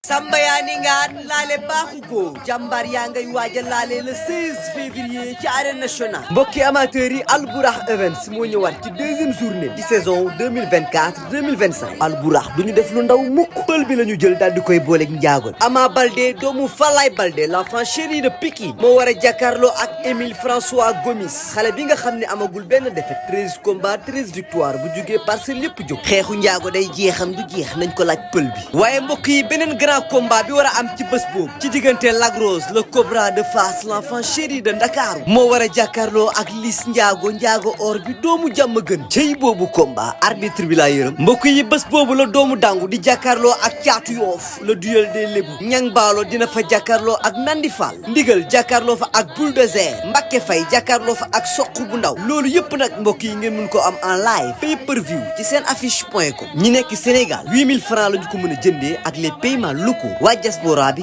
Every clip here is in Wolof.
samba yaa ni ngaan laale baaxu ko jàmbaar yaa ngay waaja laale le 16 février ci arène nationale mbokki amateurs yi Albourakh Events moo ñëwaat ci deuxième journée di saison 2024-2025 Albourakh du ñu def lu ndaw mukk pël bi la ñu jël daal di koy booleeg njaagoon Ama Baldé doomu Falaye Baldé l'enfant chéri de Pikine moo war a jàkkaarloo ak Émile François Gomis xale bi nga xam ne amagul benn défaite 13 combats 13 victoires bu jugee Parcelles lépp jóg xeexu njaago day jeexam du jeex nañ ko laaj pël bi waaye mbokk yi beneen grand combat bi war a am ci bés boobu ci diggante Lac Rose le Cobra de Fass l'enfant chéri de Ndakaaru moo war a jàkkaarloo ak Liss njaago or bi doomu jàmm gën cey boobu combat arbitre bi laa yërëm mbokk yi bés boobu la doomu dangu di jàkkaarloo ak caatu yoof le duel des lébu ñang baalo dina fa jàkkaarloo ak Nandi Fall ndigal jàkkaarloo fa ak bulldozer Mbacké Faye jàkkaarloo fa ak soq bu ndaw loolu yëpp nag mbokk yi ngeen mun ko am en live pay per view ci seen affiche.com ñi nekk Sénégal 8000 francs lañu ko mën a jëndee ak les paiements locaux waa diaspora bi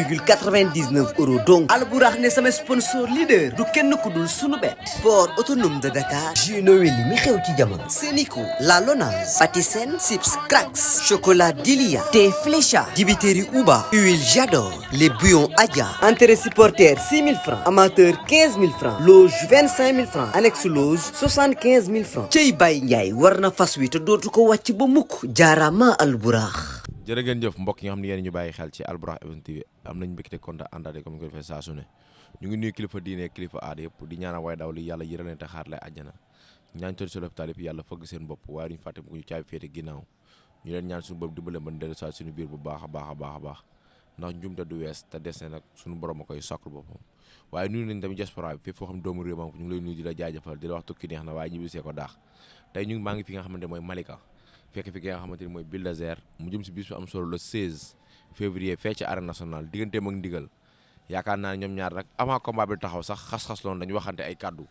15,99 euros donc Albourakh ne sama sponsor leader du kenn ku dul sunu bet port autonome de Dakar jus Noël mi xew ci jamono Sénico la Lonase Patisen Sips Cracks chocolat Dilia thé Flécha dibiteri Uba huile Jador les bouillons Adja entrée supporter 6000 francs amateur 15000 francs loge 25000 francs annexe loge 75000 francs cey Baye Ndiaye war na fas wi te dootu ko wàcc ba mukk jaarama Albourakh jërë ngeen jëf mbokk yi nga xam ne yéen ñu bàyyi xel ci Albourakh Events TV am nañ mbégte kontaan àndaade comme ko defee saa su ne ñu ngi nuyu kilifa diine kilifa aada yëpp di ñaanal way daw li yàlla yëral leen te xaar lay àjjana ñaan tëdd si lopitaan yëpp yàlla fëgg seen bopp waaye duñu fàtte bu ñu caabi féete ginnaaw ñu leen ñaan suñu bopp dimbale mën dellu saa suñu biir bu baax a baax ndax njumte du wees te des na nag suñu borom a koy sokkul boppam waaye nuyu nañ tamit diaspora bi fépp foo xam doomu réew ma ñu ngi lay nuyu di la jaajëfal di la wax tukki neex na waaye ñibbisee ko daax tey ñu maa ngi fi nga xamante mooy Malika fekk fi nga xamante ni mooy bulldozer mu jëm si bis bu am solo le 16 février fee ci arène nationale digganteem ak ndigal yaakaar naa ñoom ñaar nag avant combat bi taxaw sax xas-xas loon dañu waxante ay kaddu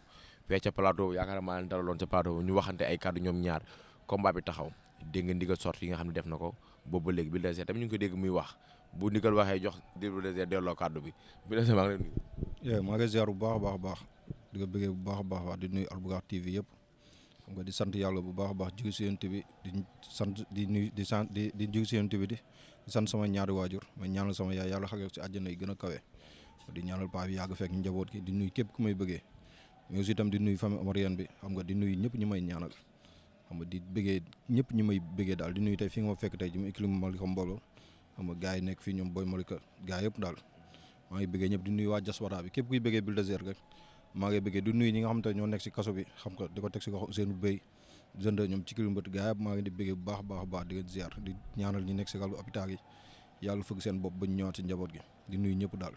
fee ca plateau yaakaar maa leen dalaloon ca plateau ñu waxante ay kaddu ñoom ñaar combat bi taxaw dégg nga ndigal sorti yi nga xam ne def na ko boobu ba léegi bulldozer tamit ñu ngi ko dégg muy wax bu ndigal waxee jox di bulldozer delloo kaddu bi bulldozer maa ngi leen nuyu. maa ngi ziar bu baax a baax di ko bëggee bu baax a baax di nuyu Albourakh TV yëpp xam nga di sant yàlla bu baax a baax jóge si yonent bi di sant di nuyu di sant di jóge si yonent bi di sant sama ñaari waajur ma ñaanal sama yaay yàlla xagal si àjjana yi gën a kawe di ñaanal paa bi yàgg fekk njaboot gi di nuyu képp ku may bëggee mais aussi itam di nuyu famille omarienne bi xam nga di nuyu ñëpp ñi may ñaanal xam nga di bëggee ñëpp ñi may bëggee daal di nuyu tey fi nga ma fekk tey ji mu équilibre Malika mbooloo xam nga gars yi nekk fii ñoom Boy Malika gars yëpp daal maa ngi bëggee ñëpp di nuyu waa diaspora bi képp kuy bëggee bulldozer rek maa ngi bëggee di nuyu ñi nga xam te ñoo nekk si kaso bi xam nga di ko teg si ko Ousseynou Bey jënd ñoom ci kilo mbët gars yëpp maa ngi di bëggee bu baax a baax di leen ziar di ñaanal ñi nekk si kalu hôpital yi yàlla fëgg seen bopp ba ñu ñëwaat si njaboot gi di nuyu ñëpp daal.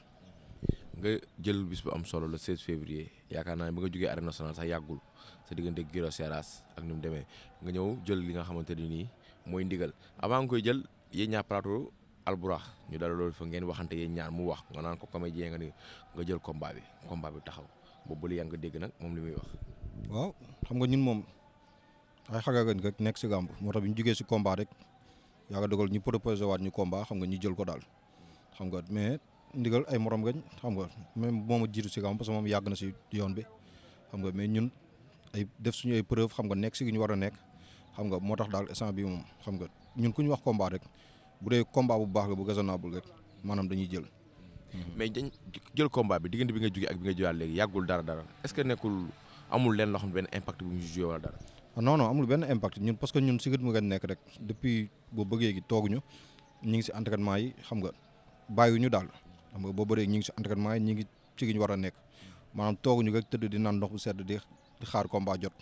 nga jël bis bu am solo le 16 février yaakaar naa ne ba nga jógee arène nationale sax yàggul sa diggante Giro Seras ak ni mu demee nga ñëw jël li nga xamante ni nii mooy ndigal avant nga koy jël yéen ñaar plateau Albourakh ñu dala loolu fa ngeen waxante yéen ñaar mu wax nga naan ko comédien nga ni nga jël combat bi taxaw boobu li yaa nga dégg nag moom li muy wax. waaw xam nga ñun moom ay xagagañ rek nekk si gàmb moo tax bi ñu jógee si combat rek yàlla dogal ñu proposé waat ñu combat xam nga ñu jël ko daal xam nga mais ndigal ay morom gañ xam nga même moom a jiitu si gàmb parce que moom yàgg na si yoon bi xam nga mais ñun ay def suñu ay preuve xam nga nekk si ñu war a nekk xam nga moo tax daal instant bi moom xam nga ñun ku ñu wax combat rek bu dee combat bu baax la bu raisonnable rek maanaam dañuy jël. mais dañ jël combat bi diggante bi nga jógee ak bi nga jógaat léegi yàggul dara est-ce que nekkul amul leen loo xam ne benn impact bu ñu joué wala dara. non amul benn impact ñun parce que ñun si rythme ngeen nekk rek depuis boo bëggee gi tooguñu ñu ngi si entraînement yi xam nga bàyyiwuñu daal xam nga boo bëree ñu ngi si entraînement yi ñu ngi ci gi ñu war a nekk maanaam tooguñu rek tëdd di naan ndox bu sedd di xaar combat jot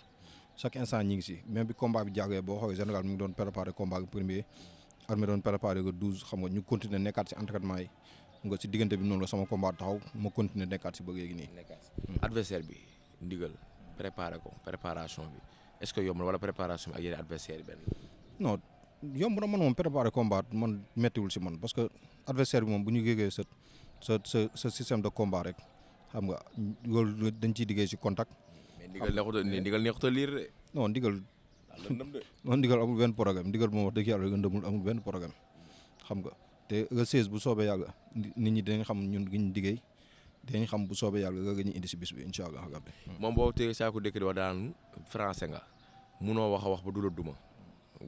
chaque instant ñi ngi si même bi combat bi jàggee boo xoolee Sénégal mi ngi doon préparé combat bi premier armée doon préparé ko 12 xam nga ñu continuer nekkaat si entraînement yi nga si diggante bi noonu la sama combat taxaw ma continuer nekkaat si bëggee gi nii. adversaire bi ndigal préparé ko préparation bi est-ce que yomb na wala préparation bi ak yeneen adversaire yi benn. non yomb na man moom préparé combat man méttiwul si man parce que adversaire bi moom bu ñu géegee sa système de combat rek xam nga loolu dañ ciy diggee si contact. mais ndigal neexut a liir de. non ndigal amul benn programme ndigal moom wax dëgg yàlla ndëmul amul benn programme xam nga te le 16 bu soobee yàlla nit ñi dinañ xam ñun gi ñu diggéey dinañ xam bu soobee yàlla nga ñu indi si bis bi incha allah rabbi. moom boo tee saako dëkk di wax daan français nga munoo wax a wax ba du la duma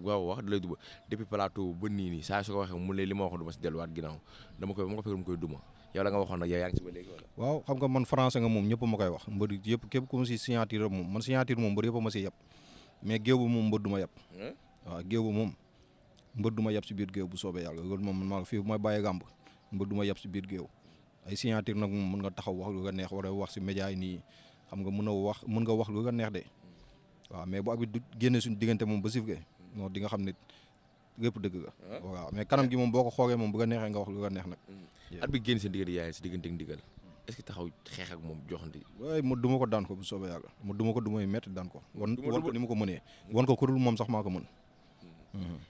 waaw wax da lay duma depuis plateau ba nii saa su ko waxee mu ne li ma waxoon du ma si delluwaat ginnaaw dama ko fekk dama koy duma yow la nga waxoon nag yow yaa ngi si ba léegi wala. waaw xam nga man français nga moom ñëpp ma koy wax mbër yëpp képp ku ma si signature moom man signature moom mbër yëpp ma si yeb mais géew bu moom mbër du ma yeb waaw géew bu moom mbër du ma yeb si biir géew bu soobee yàlla loolu moom man maa fii bu may bàyyee gàmb mbër du ma yeb si biir géew ay signature nag moom mën nga taxaw wax lu nga neex war a wax si média yi nii xam nga mën nga wax lu nga neex de waaw mais bu abit du génne suñu diggante moom ba sif ge non di nga xam ne lépp dëgg ga waaw mais kanam gi moom boo ko xoogee moom bu nga neexee nga wax lu nga neex nag at bi génn seen diggante yaay si diggante ak ndigal est-ce que taxaw xeex ak moom joxante waaye mu duma ko daan ko bu soobee yàlla mu duma ko dumay metti daan ko wan ko ni mu ko mënee wan ko kurul moom sax maa ko mën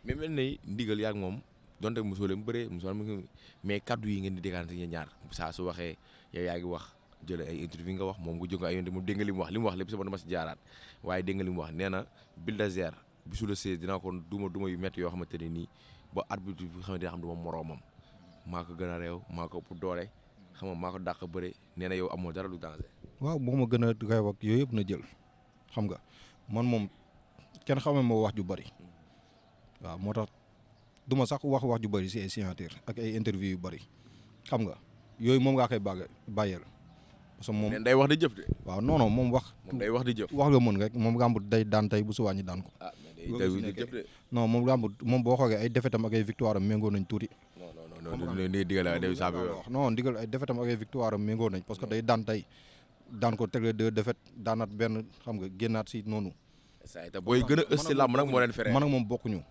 mais mel na ndigal yaa ak moom donte mosoo leen bëree mais kaddu yi ngeen di déggante ña ñaar saa su waxee yow yaa ngi wax jëlee ay interview nga wax moom nga jóg ay yoon moom dégg nga li mu wax lépp sama dama si jaaraat waaye dégg nga li mu wax nee na Bulldozer bisu la 16 dinaa ko duma yu métti yoo xamante ne nii ba arbitre bi xamante ne xam duma moroomam maa ko gën a réew maa ko ëpp doole xam nga maa ko dàq bëre nee na yow amoo dara lu danger. waaw moo ma gën a réew ak yooyu yëpp na jël xam nga man moom kenn xamee ma wax ju bari waaw moo tax du ma sax wax ju bari si ay signature ak ay interview yu bari xam nga yooyu moom ngaa koy bàyyeel parce que moom day wax di jëf de. waaw non non moom wax. moom day wax di jëf. wax nga mën rek moom gàmbu day daan tey bu subaa ñi daan ko. ah mais day di jëf de. non moom gàmbu moom boo xoolee ay défaitam ak ay victoire am méngoo nañ tuuti. non ndigal ay défaitam ak ay victoire am méngoo nañ parce que day daan tey daan ko tegle 2 défaites daanaat benn xam nga génnaat si noonu. saa te booy gën a ës si làmb nag moo leen feree. man ak moom bokkuñu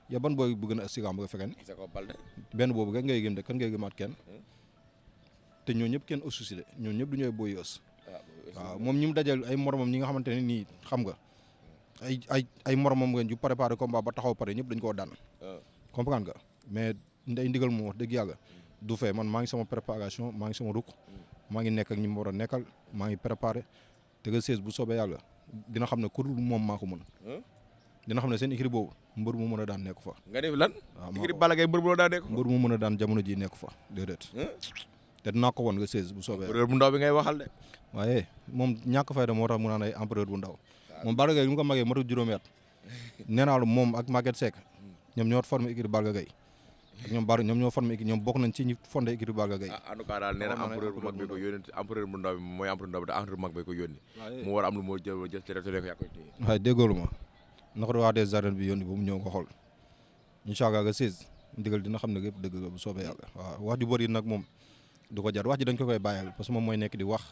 ya ban booy bu gën a ës si làmb nga fekkee benn boobu rek ngay gëm de kan ngay gëmaat kenn te ñoo ñëpp kenn ëssu si de ñoo ñëpp du ñooy booy ës waaw moom ñi mu dajal ay moromam ñi nga xamante ne nii xam nga ay moromam ngeen ju préparé combat ba taxaw pare ñëpp dañ koo daan comprendre nga mais nday ndigal moom wax dëgg yàlla du fee man maa ngi sama préparation maa ngi sama ruk maa ngi nekk ak ñi mu war a nekkal maa ngi préparé te nga 16 bu soobee yàlla dina xam ne ku dul moom maa ko mën dina xam ne seen équipe boobu mbër mu mën a daan nekk fa nga def lan équipe Balla Gaye mbër mu daan nekk mbër mu mën a daan jamono ji nekk fa déedéet te dinaa ko woon nga 16 bu soobee empereur bu ndaw bi ngay waxal de waaye moom ñàkk fayda moo tax mu naan ay empereur bu ndaw moom Balla Gaye li mu ko magee matul juróomi at nee naa la moom ak Maguette Seck ñoom ñoo formé équipe Balla Gaye ak ñoom ñoo formé équipe ñoom bokk nañ ci ñi fondé équipe Balla Gaye en tout cas daal nee na empereur bu mag bi ko yónni empereur bu ndaw bi mooy empereur ndaw bi te empereur bu mag bi ko yónni mu war a am lu moo jël te ko yaa koy téye waaye déggoolu ma na ko waa des arènes bi yónni ba mu ñëw nga xool incha allah nga 16 ndigal dina xam ne lépp dëgg la bu soobee yàlla waaw wax ju bëri nag moom du ko jar wax ji dañ ko koy bàyyal parce que moom mooy nekk di wax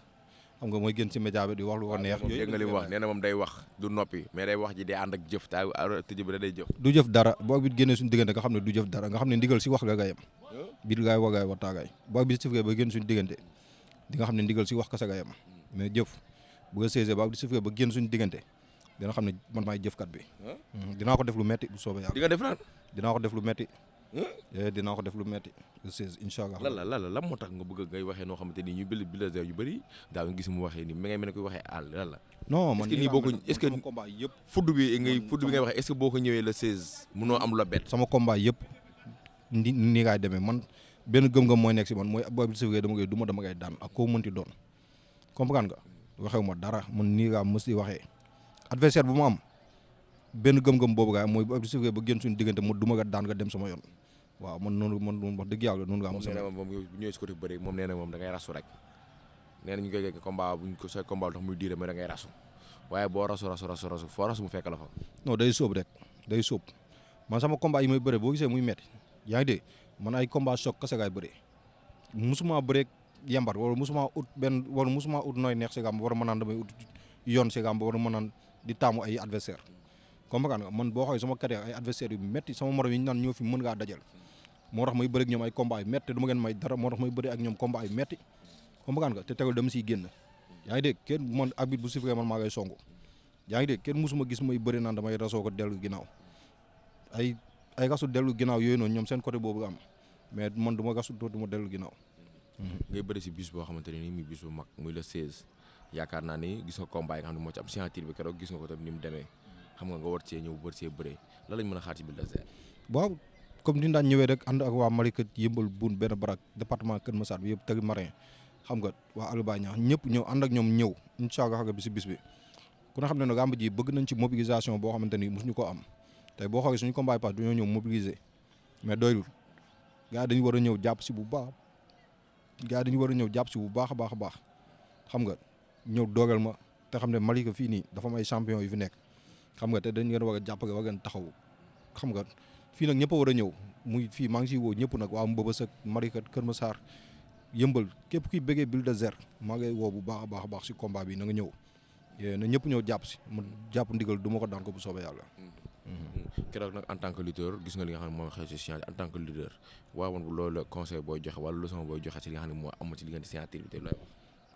xam nga mooy gën ci média bi di wax lu ko neex dégg nga li mu wax nee na moom day wax du noppi mais day wax ji day ànd ak jëf ta tëj bi day jëf du jëf dara boo bi génnee suñu diggante nga xam ne du jëf dara nga xam ne ndigal si wax nga gayam biir gaay wagaay waxtaagaay boo bi sifgee ba génn suñu diggante di nga xam ne ndigal si wax kasa gayam mais jëf bu nga saisé ba di sifgee ba génn suñu diggante dina xam ne man maay jëfkat bi dinaa ko def lu metti bu soobee yàlla di nga def lan dinaa ko def lu metti dinaa ko def lu metti le 16 incha allah lan moo tax nga bëgg ngay waxee noo xamante ni ñu Bulldozer yu bëri daaw nga gis mu waxee ni mi ngay mel ne koy waxee àll lan la non man nii boo ko est-ce que combat yëpp fudd bi ngay waxee est-ce que boo ko ñëwee le 16 mënoo am la bett sama combat yëpp nii ngaay demee man benn gëm-gëm mooy nekk si man mooy booy bi sifgee dama ngay daan ak koo mënti doon comprendre nga waxewu ma dara man nii ngaa mës di waxee adversaire bu ma am benn gëm-gëm boobu gaay mooy bu sifgee ba génn suñu diggante ma duma nga daan nga dem sama yoon waaw man noonu man wax dëgg yàlla noonu nga am sama moom ñëwee si côté bëri moom nee na moom da ngay rasu rek nee na ñu koy combat buñ ko sa combat tax muy diire mais da ngay rasu waaye boo rasu foo rasu mu fekk la fa non day sóob rek day sóob man sama combat yi may bëre boo gisee muy metti yaa ngi dégg man ay combat choc kese gaay bëre musuma bëre yambar wala musuma ut nooy neex si gàmb war a mën naan damay ut yoon si gàmb war a mën naan di taamu ay adversaire comprendre nga man boo xoolee sama carrière ay adversaire yu metti sama morom yi ñu naan ñoo fi mën ngaa dajal moo tax may bëri ak ñoom ay combat yu metti te du ma ngeen may dara moo tax may bëri ak ñoom combat yu metti comprendre nga te tegal dama siy génn yaa ngi dégg kenn man arbitre bu sifflé man maa ngay songu yaa ngi dégg kenn musuma gis may bëri naan damay rasoo ko dellu ginnaaw ay rasu dellu ginnaaw yooyu noonu ñoom seen côté boobu am mais man du ma rasu du ma dellu ginnaaw ngay bëri si bis boo xamante ne nii muy bis bu mag muy le 16 yaakaar naa ni gis nga combat yi nga xam ne moo ci am signature bi keroog gis nga ko tam ni mu demee xam nga war cee ñëw bër see bëree lan lañ mën a xaar ci Bulldozer waaw comme ni daan ñëwee rek ànd ak waa Malika yëmbal buun benn barak département Kër Massar bi yëpp tegi marin xam nga waa Albaña ñëpp ñëw ànd ak ñoom ñëw incha allah bi si bis bi ku ne xam ne nag làmb ji bëgg nañ ci mobilisation boo xamante ni mosuñu ko am tey boo xoolee suñu combat yi pass dañoo ñëw mobiliser mais doyul gars yi dañu war a ñëw jàpp si bu baax gars yi dañu war a ñëw jàpp si bu baax a baax a baax xam nga ñëw dogal ma te xam ne Malika fii nii dafa am ay champion yu fi nekk xam nga te dañ ngeen war a jàppale war ngeen taxaw xam nga fii nag ñëpp a war a ñëw muy fii maa ngi siy woo ñëpp nag waa Mbëbës ak Malika Kër Massar yëmbal képp kuy bëggee Bulldozer maa ngay woo bu baax a baax si combat bi na nga ñëw na ñëpp ñëw jàpp si mu jàpp ndigal du ma ko daan ko bu soobee yàlla. keroog nag en tant que lutteur gis nga li nga xam ne moom xew si science en tant que lutteur waaw man loolu la conseil booy joxe wala leçon booy joxe si li nga xam ne moo am ci diggante signature bi te looy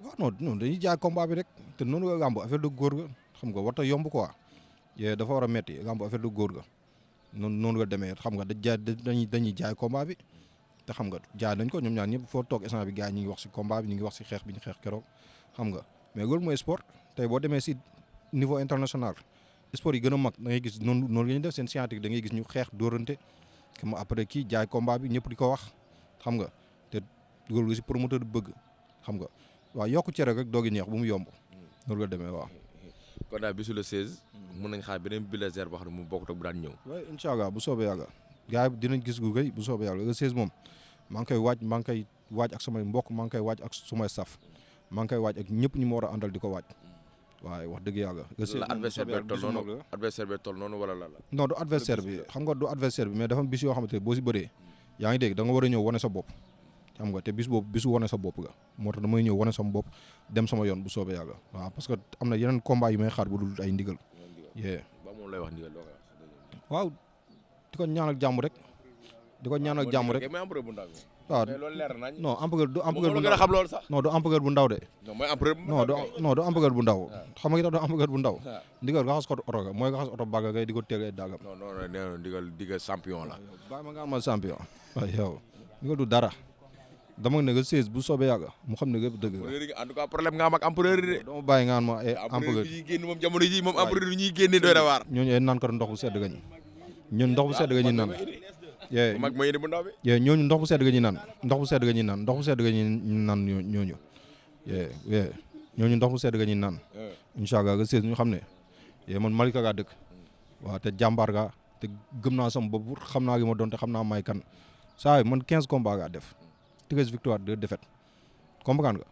wax. waaw non dañuy jaay combat bi rek te noonu nga gàmb affaire de góor ga xam nga warta yomb quoi dafa war a metti gàmb affaire de góor ga noonu nga demee xam nga dañuy jaay combat bi te xam nga jaay nañ ko ñoom ñaar ñëpp foo toog instant bi gars yi ñu ngi wax si combat bi ñu ngi wax si xeex bi ñu xeex keroog xam nga mais loolu mooy sport tey boo demee si niveau international sport yi gën a mag da ngay gis noonu la ñuy def seen scientifique da ngay gis ñu xeex dóorante xam après kii jaay combat bi ñëpp di ko wax xam nga te loolu si promoteur bi bëgg xam nga waaw yokku cere rek doogi neex bu mu yomb noonu la demee waaw. kon daal bisu le 16. mën nañ xaar beneen Bulldozer boo xam ne mu bokkut ak bu daan ñëw. waaw incha allah bu soobee yàlla gars yi dinañ gis gu gëy bu soobee yàlla le 16 moom maa ngi koy waaj ak samay mbokk maa ngi koy waaj ak sumay staff maa ngi koy waaj ak ñëpp ñi ma war a àndal di ko waaj waaye wax dëgg yàlla. la adversaire bi toll noonu wala la. non du adversaire bi xam nga du adversaire bi mais dafa bis yoo xamante ne boo si bëree yaa ngi dégg da nga war a ñëw wane sa bopp xam nga te bis boobu bisu wane sa bopp ga moo tax damay ñëw wane sama bopp dem sama yoon bu soobee yàlla waaw parce que am na yeneen combat yu may xaar bu dul ay ndigal. ba moom lay wax ndigal loo koy wax. waaw di ko ñaanal jàmm rek di ko ñaanal jàmm rek waaw non empereur du empereur bu ndaw non du empereur bu ndaw de. non du empereur bu ndaw xam nga du empereur bu ndaw. ndigal raxas ko oto ga mooy raxas oto bàgga ngay di ko teel ay daagam. non ndigal champion la. bàyyi ma nga amal champion. waaw yow ndigal du dara. dama ne nga 16 bu soobee yàgga mu xam ne lépp dëgg la. en tout cas problème nga am ak empereur yi de. dama bàyyi nga ma ay empereur yi génn moom jamono ji moom empereur yi ñuy génne doy na waar. ñooñu ay naan ko ndox bu sedd gañ ñun ndox bu sedd ga ñuy naan. mag mooy bu ndaw bi. ñooñu ndox bu sedd ga ñuy naan ndox bu sedd ga ñuy naan ndox bu sedd ga ñuy naan ñooñu. ñooñu ndox bu sedd ga ñuy naan. incha allah nga 16 ñu xam ne man Malika gaa dëkk. waaw te jàmbaar gaa te gëm naa sama bopp xam naa li ma doon te xam naa may kan saa yi man 15 combats gaa def 13 victoire 2 défaites comprendre nga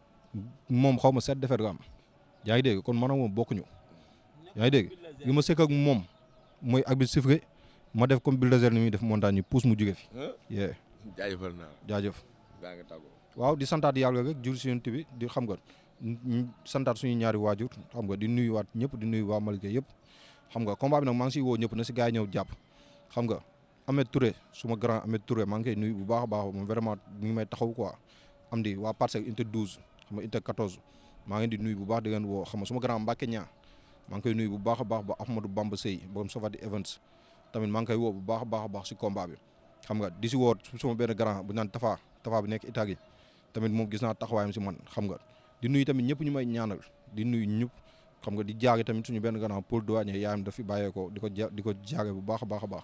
moom xaw ma 7 défaites nga am yaa ngi dégg kon man ak moom bokkuñu yaa ngi dégg li ma sekk ak moom mooy ak bi sifflé ma def comme Bulldozer ni muy def montagne yi pousse mu jóge fi. jaajëfal naa jaajëf. daa nga tàggoo. waaw di santaat yàlla rek jur si yonent bi di xam nga santaat suñu ñaari waajur xam nga di nuyuwaat ñëpp di nuyu waa Malika yëpp xam nga combat bi nag maa ngi siy woo ñëpp na si gars yi ñëw jàpp xam nga Ahmed Touré suma grand Ahmed Touré maa ngi koy nuyu bu baax a baax moom vraiment mi ngi may taxaw quoi am di waa Parcelles unité 12 xam nga unité 14 maa ngi di nuyu bu baax di leen woo xam nga suma grand Mbacke Niang maa ngi koy nuyu bu baax a baax ba Ahmadou Bamba Sey borom Safadi Events tamit maa ngi koy woo bu baax a baax si combat bi xam nga di si woo suma benn grand bu naan Tafa bi nekk Italie tamit moom gis naa taxawaayam si man xam nga di nuyu tamit ñëpp ñu may ñaanal di nuyu ñëpp xam nga di jaage tamit suñu benn grand Paul Douanier yaayam daf fi bàyyeekoo di ko jaage bu baax a baax a baax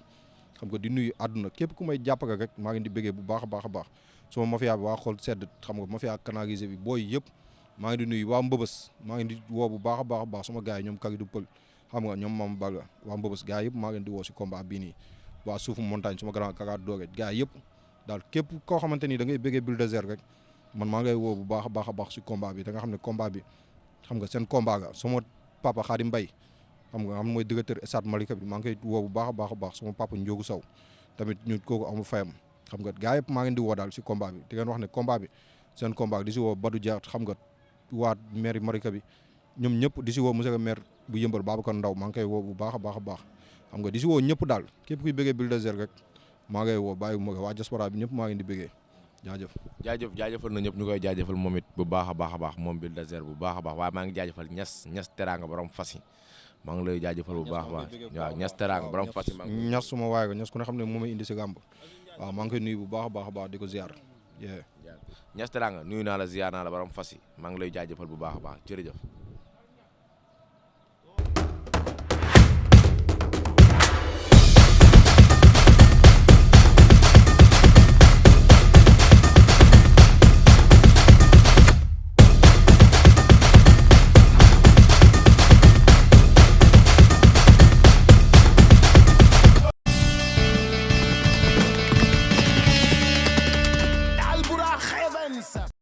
xam nga di nuyu àdduna képp ku may jàppale rek maa ngi di bëggee bu baax a baax a baax suma mafia bi waa xool sedd xam nga mafia canalisé bi booy yëpp maa ngi di nuyu waa Mbëbës maa ngi di woo bu baax a baax sama gars yi ñoom kagi du pël xam nga ñoom Mame Balla waa Mbëbës gars yëpp maa ngi leen di woo si combat bii nii waa suufu montagne suma grand kaka dooge gars yëpp daal képp koo xamante ni da ngay bëggee Bulldozer rek man maa ngay woo bu baax a baax si combat bi da nga xam ne combat bi xam nga seen combat ga sama papa Khadim Mbaye xam nga mooy directeur stade Malika bi maa ngi koy woo bu baax a baax sama papa Ndiogu Sow tamit ñu kooku amul fayam xam nga gars yëpp maa ngi di woo daal si combat bi di ngeen wax ne combat bi seen combat di si woo Badou Dia xam nga waa maire Malika bi ñoom ñëpp di si woo monsieur le maire bu yëmbal Babacar Ndaw maa ngi koy woo bu baax a baax xam nga di si woo ñëpp daal képp kuy bëggee Bulldozer rek maa ngay woo bàyyi ma ko waa diaspora bi ñëpp maa ngi di bëggee jaajëfal na ñëpp ñu koy jaajëfal moom it bu baax a baax moom Bulldozer bu baax a baax waaye maa ngi jaajëfal ñas teraanga borom fas yi maa ngi lay jaajëfal bu baax a baax waaw ñas teraanga borom fas yi ñas suma waay ko ñas ku ne xam ne moom may indi si gàmb waaw maa ngi koy nuyu bu baax a baax di ko ziar ñas teraanga nuyu naa la ziar naa la borom fas yi maa ngi lay jaajëfal bu baax a baax jërëjëf ça.